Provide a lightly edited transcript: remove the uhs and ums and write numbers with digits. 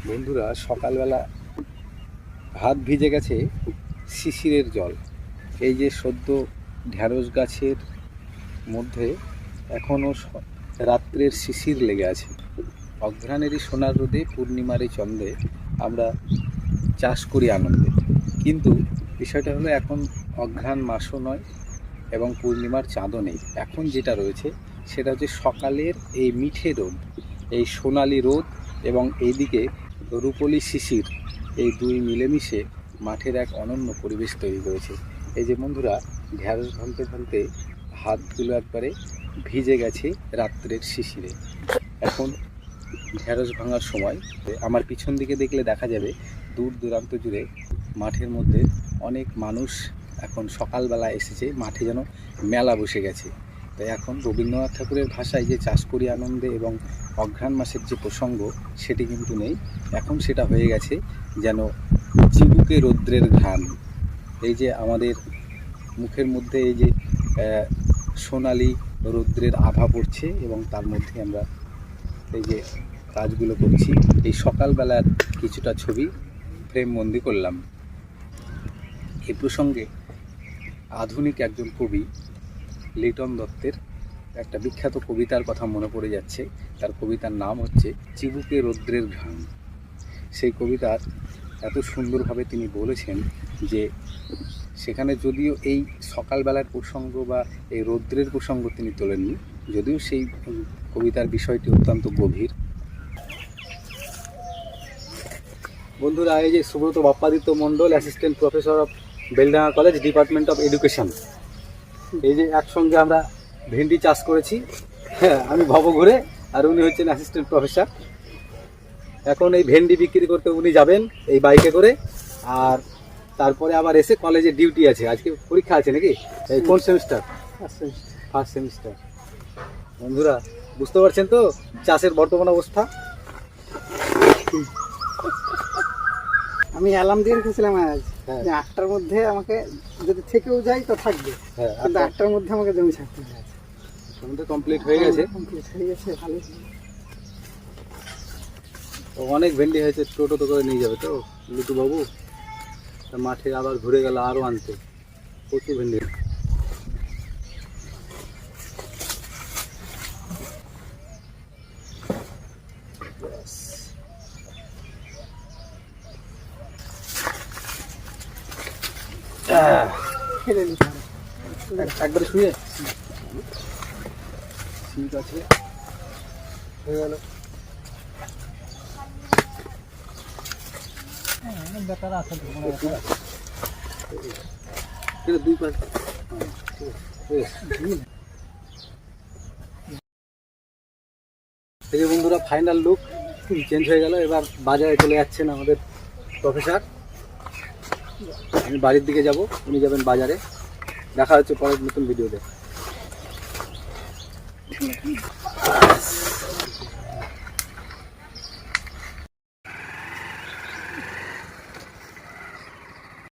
বন্ধুরা, সকালবেলা হাত ভিজে গেছে শিশিরের জল। এই যে সদ্য ঢ্যাঁড়স গাছের মধ্যে এখনও রাত্রের শিশির লেগে আছে। অঘ্রাণেরই সোনার রোদে, পূর্ণিমার এই চন্দ্রে আমরা চাষ করি আনন্দে। কিন্তু বিষয়টা হলো, এখন অঘ্রাণ মাসও নয় এবং পূর্ণিমার চাঁদও নেই। এখন যেটা রয়েছে সেটা হচ্ছে সকালের এই মিঠে রোদ, এই সোনালি রোদ এবং এইদিকে রূপলি শিশির, এই দুই মিলেমিশে মাঠের এক অনন্য পরিবেশ তৈরি করেছে। এই যে বন্ধুরা, ঢ্যাঁড়স ভাঙতে ভাঙতে হাতগুলো একবারে ভিজে গেছে রাত্রের শিশিরে। এখন ঢ্যাঁড়স ভাঙার সময় আমার পিছন দিকে দেখলে দেখা যাবে দূর দূরান্ত জুড়ে মাঠের মধ্যে অনেক মানুষ এখন সকালবেলা এসেছে। মাঠে যেন মেলা বসে গেছে। তাই এখন রবীন্দ্রনাথ ঠাকুরের ভাষায় যে চাষ করি আনন্দে এবং অঘ্রাণ মাসের যে প্রসঙ্গ, সেটি কিন্তু নেই। এখন সেটা হয়ে গেছে যেন চিবুকে রৌদ্রের ঘ্রাণ। এই যে আমাদের মুখের মধ্যে এই যে সোনালি রৌদ্রের আভা পড়ছে এবং তার মধ্যে আমরা এই যে কাজগুলো করছি, এই সকালবেলার কিছুটা ছবি ফ্রেম বন্দি করলাম। এই প্রসঙ্গে আধুনিক একজন কবি লিটন দত্তের একটা বিখ্যাত কবিতার কথা মনে পড়ে যাচ্ছে। তার কবিতার নাম হচ্ছে চিবুকে রৌদ্রের ঘ্রাণ। সেই কবিতার এত সুন্দরভাবে তিনি বলেছেন যে সেখানে যদিও এই সকালবেলার প্রসঙ্গ বা এই রৌদ্রের প্রসঙ্গ তিনি তোলেননি, যদিও সেই কবিতার বিষয়টি অত্যন্ত গভীর। বন্ধুরা, এই যে Subrata Bappaditya Mondal, assistant professor of Beldanga college, department of education. এই যে একসঙ্গে আমরা ভেন্ডি চাষ করেছি। হ্যাঁ, আমি ভবঘুরে আর উনি হচ্ছেন অ্যাসিস্ট্যান্ট প্রফেসর। এখন এই ভেন্ডি বিক্রি করতে উনি যাবেন এই বাইকে করে, আর তারপরে আবার এসে কলেজে ডিউটি আছে। আজকে পরীক্ষা আছে নাকি? এই কোন সেমিস্টার? First semester. বন্ধুরা, বুঝতে পারছেন তো চাষের বর্তমান অবস্থা? আমি অ্যালার্ম দিয়ে রেখেছিলাম আজ যে 8টার মধ্যে আমাকে যদি থেকেও যাই তো থাকবে, কিন্তু 8টার মধ্যে আমাকে জমি ছাড়তে হবে। জমিটা কমপ্লিট হয়ে গেছে? কমপ্লিট হয়ে গেছে, ভালো। অনেক ভেন্ডি হয়েছে, টোটোতে করে নিয়ে যাবে তো লিটু বাবু? মাঠে আবার ঘুরে গেল আরও আনতে, প্রচুর ভেন্ডি। খেলে নিতে হবে একবারে শুয়ে। ঠিক আছে, হয়ে গেল। বেটার আছে দুই পাঁচ। এই যে বন্ধুরা, ফাইনাল লুক চেঞ্জ হয়ে গেল। এবার বাজারে চলে যাচ্ছেন আমাদের প্রফেসর। আমি বাড়ির দিকে যাব, উনি যাবেন বাজারে। দেখা হচ্ছে পরের নতুন ভিডিওতে।